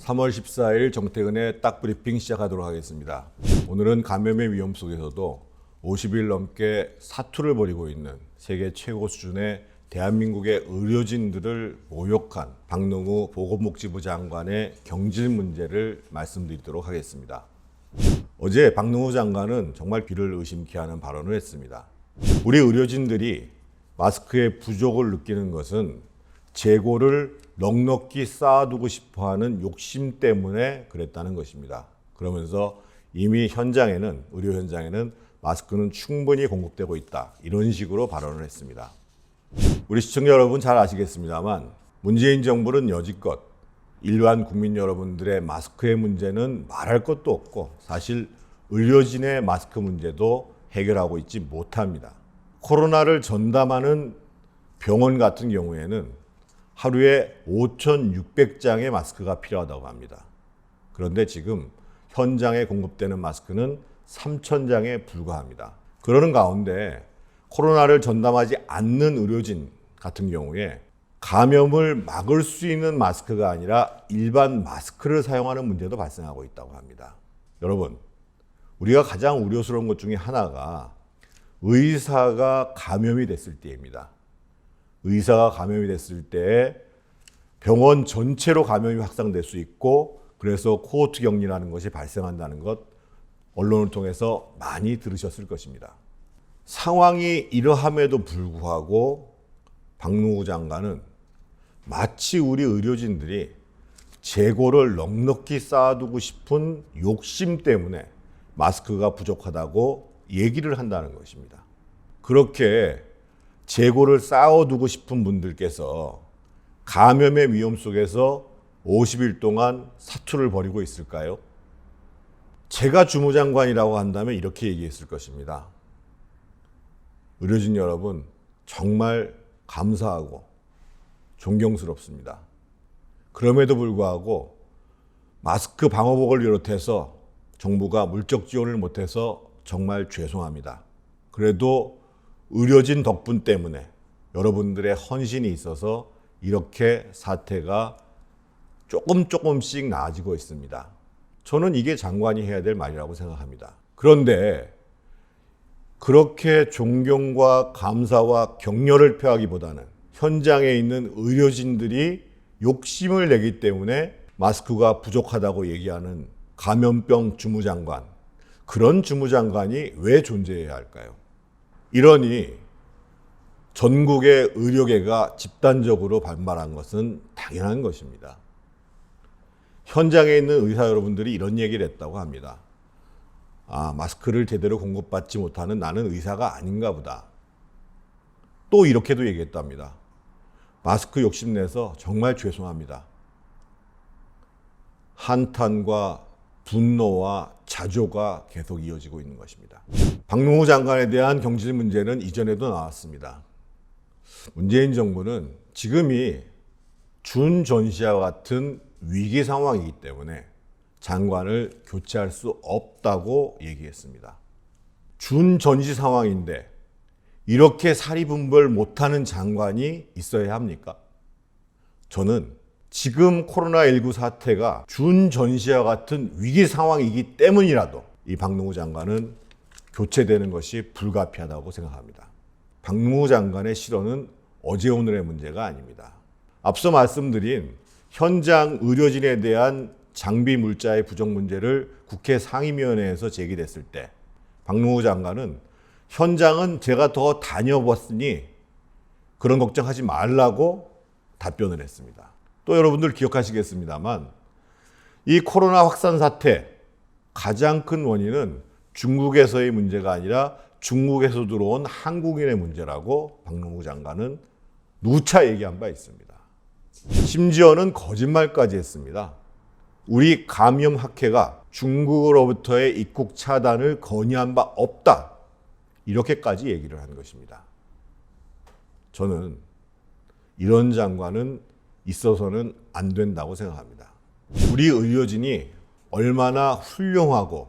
3월 14일 정태근의 딱 브리핑 시작하도록 하겠습니다. 오늘은 감염의 위험 속에서도 50일 넘게 사투를 벌이고 있는 세계 최고 수준의 대한민국의 의료진들을 모욕한 박능후 보건복지부 장관의 경질 문제를 말씀드리도록 하겠습니다. 어제 박능후 장관은 정말 귀를 의심케 하는 발언을 했습니다. 우리 의료진들이 마스크의 부족을 느끼는 것은 재고를 넉넉히 쌓아두고 싶어하는 욕심 때문에 그랬다는 것입니다. 그러면서 이미 의료 현장에는 마스크는 충분히 공급되고 있다, 이런 식으로 발언을 했습니다. 우리 시청자 여러분 잘 아시겠습니다만 문재인 정부는 여지껏 일반 국민 여러분들의 마스크의 문제는 말할 것도 없고 사실 의료진의 마스크 문제도 해결하고 있지 못합니다. 코로나를 전담하는 병원 같은 경우에는 하루에 5,600장의 마스크가 필요하다고 합니다. 그런데 지금 현장에 공급되는 마스크는 3,000장에 불과합니다. 그러는 가운데 코로나를 전담하지 않는 의료진 같은 경우에 감염을 막을 수 있는 마스크가 아니라 일반 마스크를 사용하는 문제도 발생하고 있다고 합니다. 여러분, 우리가 가장 우려스러운 것 중에 하나가 의사가 감염이 됐을 때입니다. 의사가 감염이 됐을 때 병원 전체로 감염이 확산될 수 있고, 그래서 코호트 격리라는 것이 발생한다는 것 언론을 통해서 많이 들으셨을 것입니다. 상황이 이러함에도 불구하고 박능후 장관은 마치 우리 의료진들이 재고를 넉넉히 쌓아두고 싶은 욕심 때문에 마스크가 부족하다고 얘기를 한다는 것입니다. 그렇게 재고를 쌓아두고 싶은 분들께서 감염의 위험 속에서 50일 동안 사투를 벌이고 있을까요? 제가 주무장관이라고 한다면 이렇게 얘기했을 것입니다. 의료진 여러분, 정말 감사하고 존경스럽습니다. 그럼에도 불구하고 마스크 방호복을 비롯해서 정부가 물적 지원을 못해서 정말 죄송합니다. 그래도 의료진 덕분 때문에 여러분들의 헌신이 있어서 이렇게 사태가 조금씩 나아지고 있습니다. 저는 이게 장관이 해야 될 말이라고 생각합니다. 그런데 그렇게 존경과 감사와 격려를 표하기보다는 현장에 있는 의료진들이 욕심을 내기 때문에 마스크가 부족하다고 얘기하는 감염병 주무장관, 그런 주무장관이 왜 존재해야 할까요? 이러니 전국의 의료계가 집단적으로 반발한 것은 당연한 것입니다. 현장에 있는 의사 여러분들이 이런 얘기를 했다고 합니다. 마스크를 제대로 공급받지 못하는 나는 의사가 아닌가 보다. 또 이렇게도 얘기했답니다. 마스크 욕심내서 정말 죄송합니다. 한탄과 분노와 자조가 계속 이어지고 있는 것입니다. 박능후 장관에 대한 경질 문제는 이전에도 나왔습니다. 문재인 정부는 지금이 준전시와 같은 위기 상황이기 때문에 장관을 교체할 수 없다고 얘기했습니다. 준전시 상황인데 이렇게 사리분별 못하는 장관이 있어야 합니까? 저는 지금 코로나19 사태가 준전시와 같은 위기 상황이기 때문이라도 이 박능후 장관은 교체되는 것이 불가피하다고 생각합니다. 박능후 장관의 실언은 어제 오늘의 문제가 아닙니다. 앞서 말씀드린 현장 의료진에 대한 장비 물자의 부족 문제를 국회 상임위원회에서 제기됐을 때 박능후 장관은 현장은 제가 더 다녀봤으니 그런 걱정하지 말라고 답변을 했습니다. 또 여러분들 기억하시겠습니다만 이 코로나 확산 사태 가장 큰 원인은 중국에서의 문제가 아니라 중국에서 들어온 한국인의 문제라고 박능후 장관은 누차 얘기한 바 있습니다. 심지어는 거짓말까지 했습니다. 우리 감염학회가 중국으로부터의 입국 차단을 건의한 바 없다, 이렇게까지 얘기를 한 것입니다. 저는 이런 장관은 있어서는 안 된다고 생각합니다. 우리 의료진이 얼마나 훌륭하고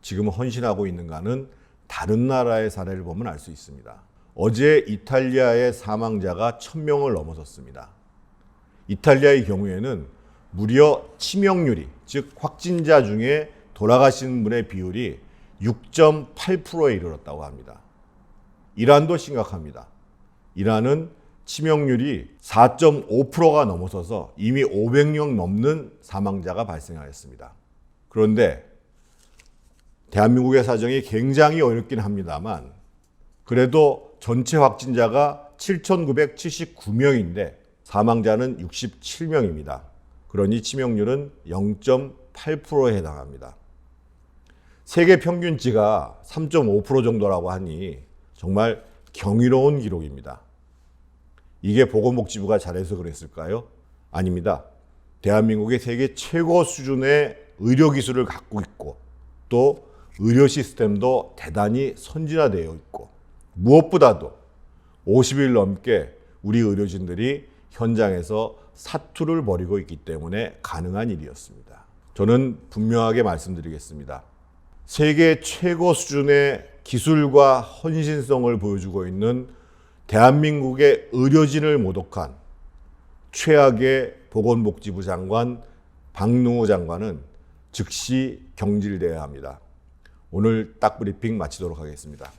지금 헌신하고 있는가는 다른 나라의 사례를 보면 알 수 있습니다. 어제 이탈리아의 사망자가 1,000명을 넘어섰습니다. 이탈리아의 경우에는 무려 치명률이, 즉 확진자 중에 돌아가시는 분의 비율이 6.8%에 이르렀다고 합니다. 이란도 심각합니다. 이란은 치명률이 4.5%가 넘어서서 이미 500명 넘는 사망자가 발생하였습니다. 그런데 대한민국의 사정이 굉장히 어렵긴 합니다만 그래도 전체 확진자가 7,979명인데 사망자는 67명입니다. 그러니 치명률은 0.8%에 해당합니다. 세계 평균치가 3.5% 정도라고 하니 정말 경이로운 기록입니다. 이게 보건복지부가 잘해서 그랬을까요? 아닙니다. 대한민국이 세계 최고 수준의 의료기술을 갖고 있고 또 의료 시스템도 대단히 선진화되어 있고 무엇보다도 50일 넘게 우리 의료진들이 현장에서 사투를 벌이고 있기 때문에 가능한 일이었습니다. 저는 분명하게 말씀드리겠습니다. 세계 최고 수준의 기술과 헌신성을 보여주고 있는 대한민국의 의료진을 모독한 최악의 보건복지부 장관 박능후 장관은 즉시 경질돼야 합니다. 오늘 딱 브리핑 마치도록 하겠습니다.